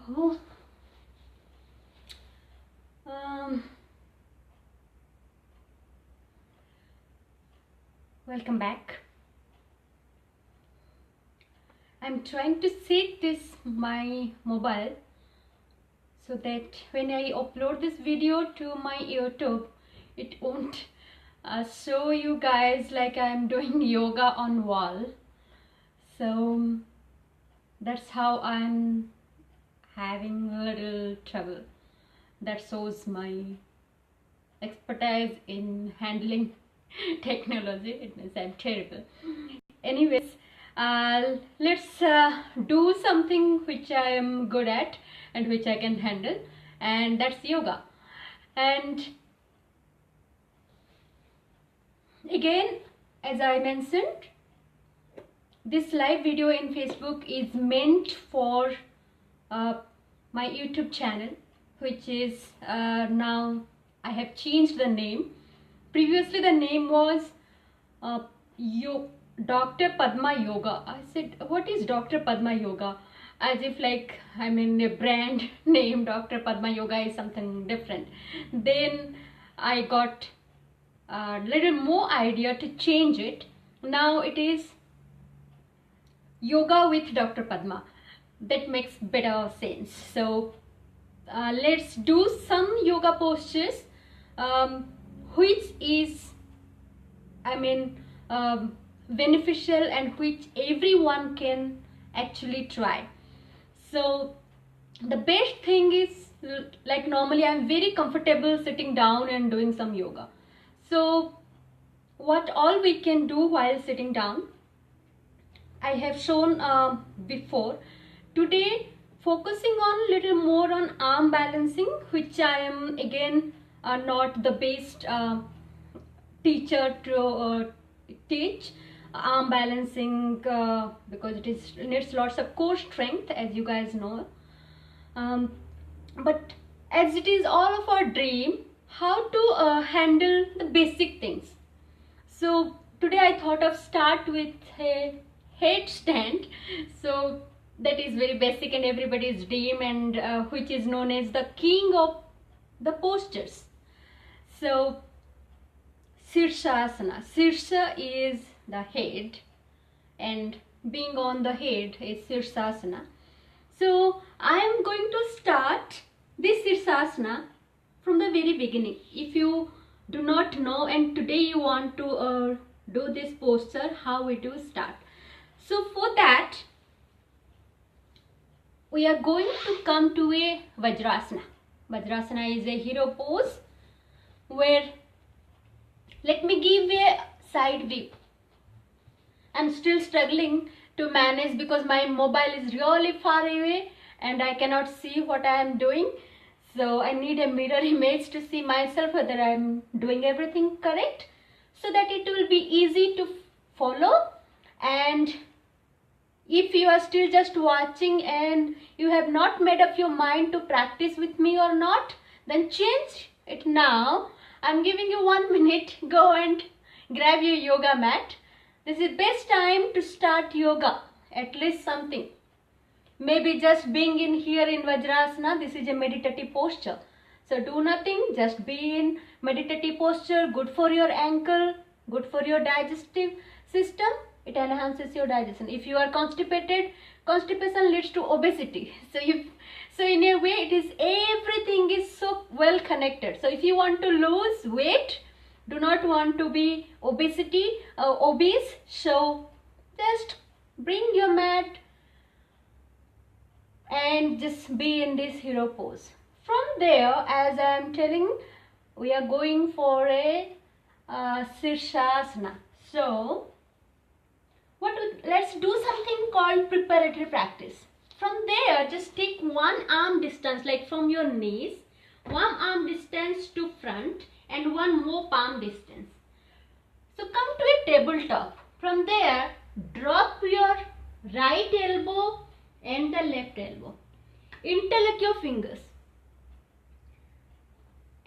Oh, um, welcome back. I'm trying to set this my mobile so that when I upload this video to my YouTube, it won't show you guys like I'm doing yoga on wall. So that's how I'm having a little trouble. That shows my expertise in handling technology. It means I'm terrible. Anyways, let's do something which I am good at and which I can handle, and that's yoga. And again, as I mentioned, this live video in Facebook is meant for my YouTube channel, which is now I have changed the name. Previously the name was Dr. Padma Yoga. I said, what is Dr. Padma Yoga? As if like, I mean, a brand name Dr. Padma Yoga is something different. Then I got a little more idea to change it. Now it is Yoga with Dr. Padma. That makes better sense. So let's do some yoga postures, which is, I mean, beneficial and which everyone can actually try. So the best thing is, like normally I'm very comfortable sitting down and doing some yoga. So what all we can do while sitting down, I have shown before. Today focusing on little more on arm balancing, which I am again not the best teacher to teach arm balancing because it needs lots of core strength, as you guys know. But as it is all of our dream, how to handle the basic things. So today I thought of start with a headstand. So that is very basic and everybody's dream, and which is known as the king of the postures. So Shirshasana. Shirsha is the head, and being on the head is Shirshasana. So I am going to start this Shirshasana from the very beginning. If you do not know and today you want to do this posture, how it will start. So for that, we are going to come to a Vajrasana. Vajrasana is a hero pose where, let me give a side view. I'm still struggling to manage because my mobile is really far away and I cannot see what I am doing. So I need a mirror image to see myself whether I am doing everything correct, so that it will be easy to follow. And if you are still just watching and you have not made up your mind to practice with me or not, then change it now. I'm giving you 1 minute. Go and grab your yoga mat. This is best time to start yoga, at least something. Maybe just being in here in Vajrasana, this is a meditative posture. So do nothing, just be in meditative posture, good for your ankle, good for your digestive system. It enhances your digestion. If you are constipated, constipation leads to obesity. So in a way, it is, everything is so well connected. So if you want to lose weight, do not want to be obese, so just bring your mat and just be in this hero pose. From there, as I am telling, we are going for a Shirshasana. So let's do something called preparatory practice. From there, just take one arm distance, like from your knees, one arm distance to front and one more palm distance. So come to a tabletop. From there, drop your right elbow and the left elbow. Interlock your fingers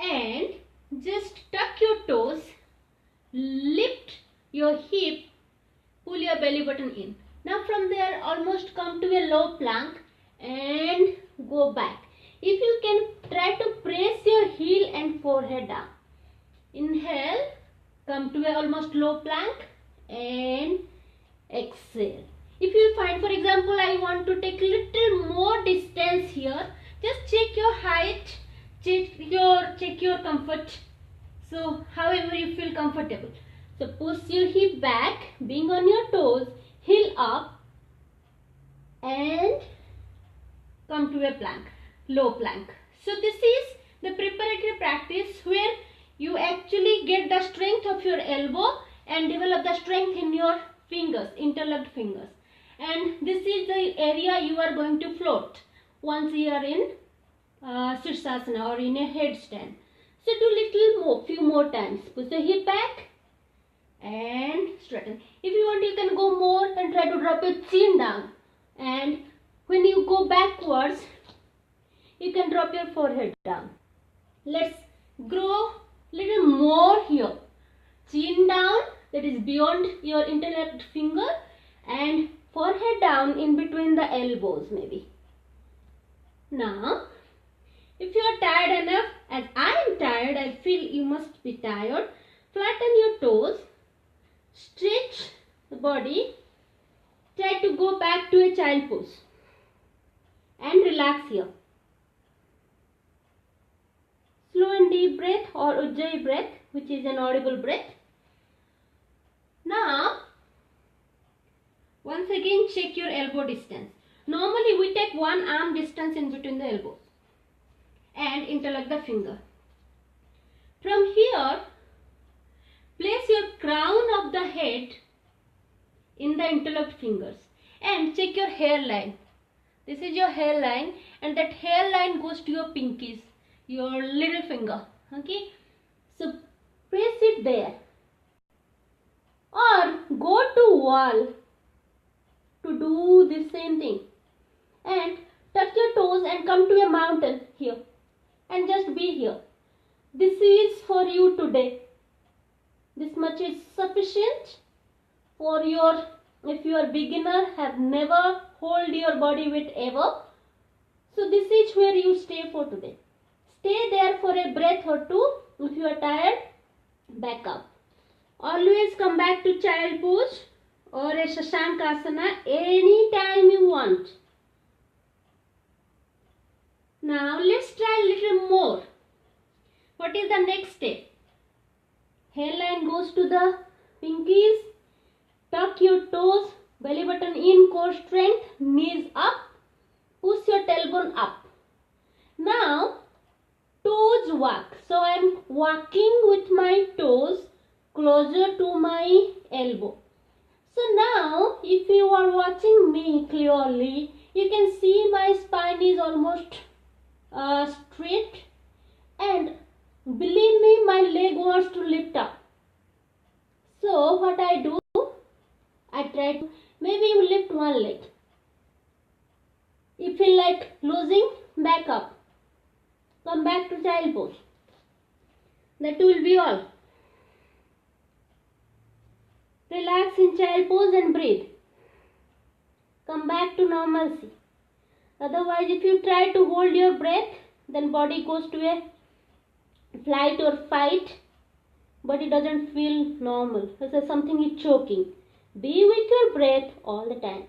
and just tuck your toes, lift your hip, pull your belly button in. Now from there, almost come to a low plank and go back. If you can, try to press your heel and forehead down. Inhale, come to a almost low plank and exhale. If you find, for example, I want to take little more distance here, just check your height, check your comfort. So however you feel comfortable. So push your hip back, being on your toes, heel up and come to a plank, low plank. So this is the preparatory practice where you actually get the strength of your elbow and develop the strength in your fingers, interlocked fingers. And this is the area you are going to float once you are in Sirsasana or in a headstand. So do little more, few more times. Push the hip back and straighten. If you want, you can go more and try to drop your chin down. And when you go backwards, you can drop your forehead down. Let's grow little more here. Chin down, that is beyond your interlocked finger, and forehead down in between the elbows maybe. Now, if you are tired enough, as I am tired, I feel you must be tired, flatten your toes, stretch the body, try to go back to a child pose and relax here. Slow and deep breath or Ujjayi breath, which is an audible breath. Now, once again check your elbow distance. Normally we take one arm distance in between the elbows and interlock the finger. From here, place your crown of the head in the interlocked fingers and check your hairline. This is your hairline and that hairline goes to your pinkies, your little finger. Okay, so press it there or go to wall to do the same thing and touch your toes and come to a mountain here and just be here. This is for you today. This much is sufficient for your, if you are beginner, have never hold your body weight ever. So this is where you stay for today. Stay there for a breath or two. If you are tired, back up. Always come back to child pose or a Shashankasana anytime you want. Now let's try a little more. What is the next step? Hairline goes to the pinkies. Tuck your toes, belly button in, core strength, knees up. Push your tailbone up. Now toes walk. So I am walking with my toes closer to my elbow. So now if you are watching me clearly, you can see my spine is almost straight and believe me, my leg wants to lift up. So what I do, I try to, maybe you lift one leg. You feel like losing, back up. Come back to child pose. That will be all. Relax in child pose and breathe. Come back to normalcy. Otherwise, if you try to hold your breath, then body goes to a flight or fight. Body doesn't feel normal. This is something is choking. Be with your breath all the time.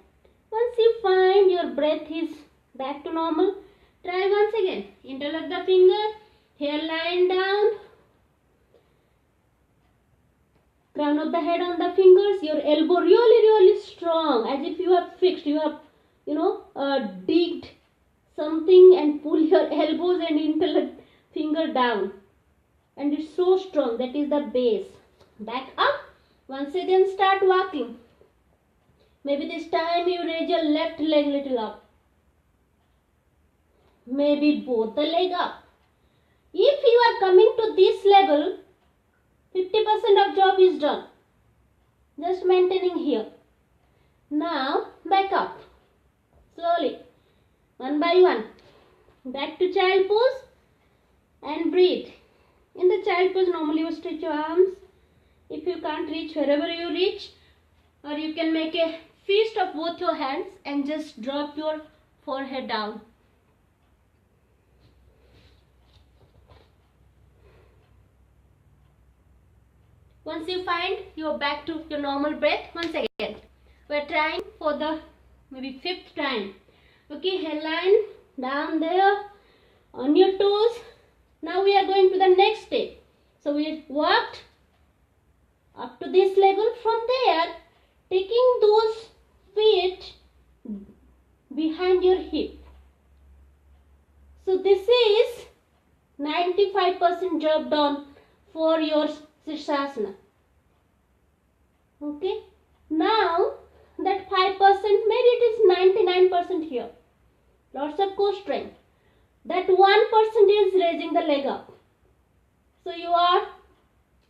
Once you find your breath is back to normal, try once again. Interlock the finger, hairline down, crown of the head on the fingers, your elbow really strong, as if you have fixed, you have, digged something and pull your elbows and interlock finger down. And it's so strong, that is the base. Back up. Once again start walking. Maybe this time you raise your left leg little up. Maybe both the leg up. If you are coming to this level, 50% of job is done. Just maintaining here. Now back up. Slowly. One by one. Back to child pose and breathe. In the child pose, normally you stretch your arms. If you can't reach, wherever you reach, or you can make a fist of both your hands and just drop your forehead down. Once you find, you're back to your normal breath. Once again, we're trying for the maybe 5th time. Okay, hairline down there on your toes. Now we are going to the next step. So we walked up to this level. From there, taking those feet behind your hip. So this is 95% job done for your Sirsasana. Okay. Now that 5%, maybe it is 99% here. Lots of core strength. That 1% is raising the leg up. So you are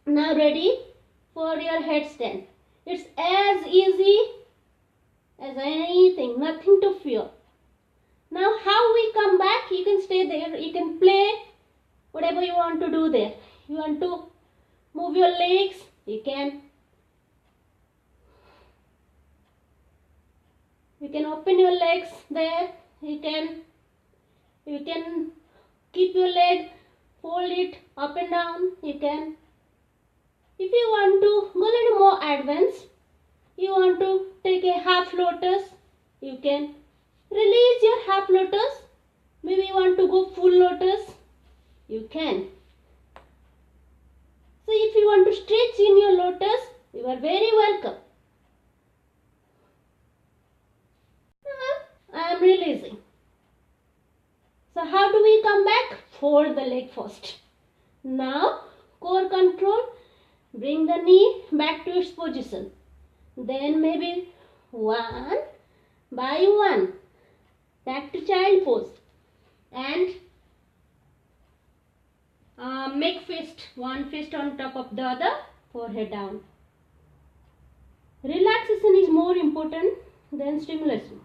now ready for your headstand. It's as easy as anything, nothing to fear. Now how we come back, you can stay there, you can play whatever you want to do there. You want to move your legs, you can. You can open your legs there, you can keep your leg, fold it up and down, you can. If you want to go a little more advanced, you want to take a half lotus, you can release your half lotus. Maybe you want to go full lotus, you can. So if you want to stretch in your lotus, you are very welcome. I am releasing. So how do we come back? Fold the leg first. Now core control, bring the knee back to its position. Then maybe 1 by 1 back to child pose and make fist, one fist on top of the other, forehead down. Relaxation is more important than stimulation.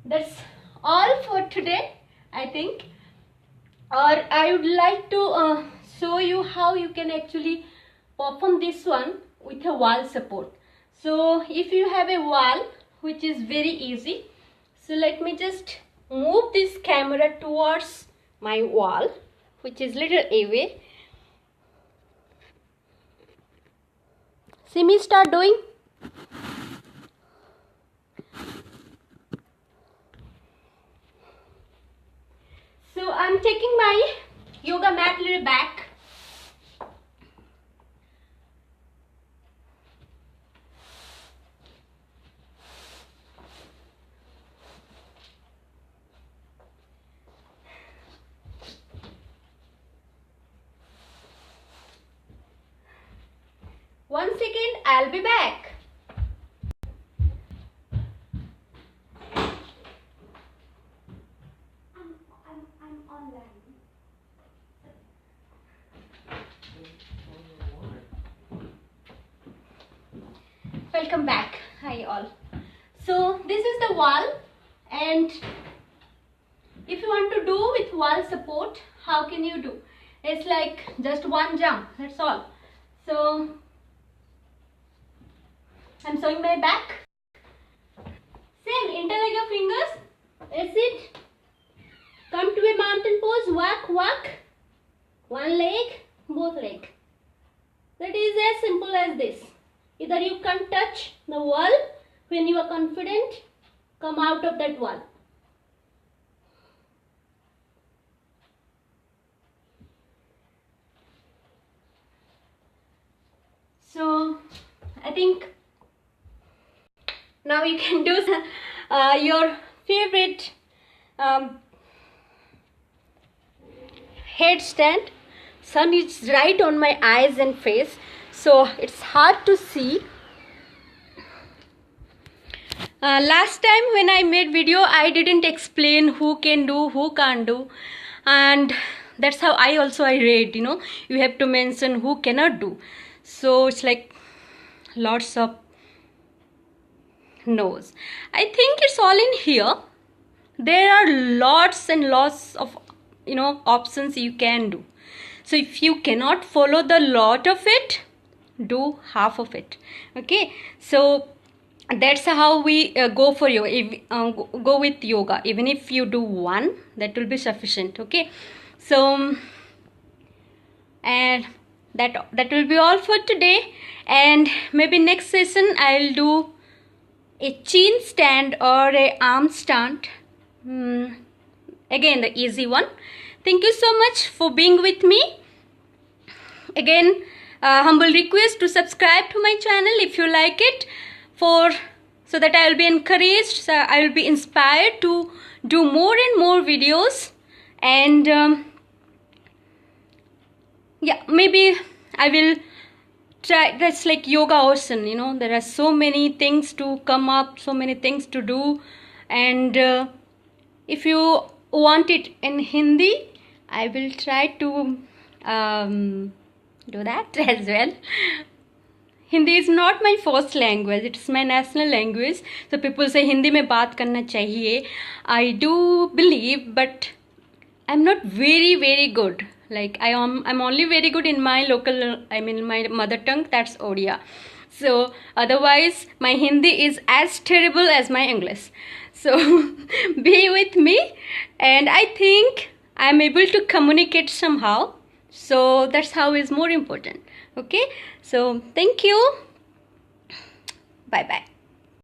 That's all for today, I think. Or I would like to show you how you can actually perform this one with a wall support. So if you have a wall, which is very easy, so let me just move this camera towards my wall, which is little away. See me start doing. So I'm taking my yoga mat a little back. One second, I'll be back. I'm online. Welcome back. Hi all. So this is the wall, and if you want to do with wall support, how can you do? It's like just one jump, that's all. So I'm showing my back. Same, interlock your fingers. That's it. Come to a mountain pose. Walk. One leg, both leg. That is as simple as this. Either you can touch the wall when you are confident. Come out of that wall. So I think now you can do your favorite headstand. Sun is right on my eyes and face, so it's hard to see. Last time when I made video, I didn't explain who can do, who can't do, and that's how I read, you have to mention who cannot do. So it's like lots of no's. I think it's all in here. There are lots and lots of options you can do. So if you cannot follow the lot of it, do half of it. Okay, so that's how we go for yoga. If, go with yoga. Even if you do one, that will be sufficient. Okay, so and that will be all for today. And maybe next session I'll do a chin stand or a arm stand. Again, the easy one. Thank you so much for being with me. Again, humble request to subscribe to my channel if you like it, so that I will be encouraged, so I will be inspired to do more and more videos. And yeah, maybe I will try. That's like yoga ocean, you know, there are so many things to come up, so many things to do. And if you want it in Hindi, I will try to do that as well. Hindi is not my first language, it's my national language. So people say Hindi mein baat karna chahiye. I do believe, but I'm not very good. Like I'm only very good in my local, I mean my mother tongue, that's Odia. So otherwise my Hindi is as terrible as my English. So be with me, and I think I'm able to communicate somehow. So that's how is more important. Okay, so thank you. Bye bye.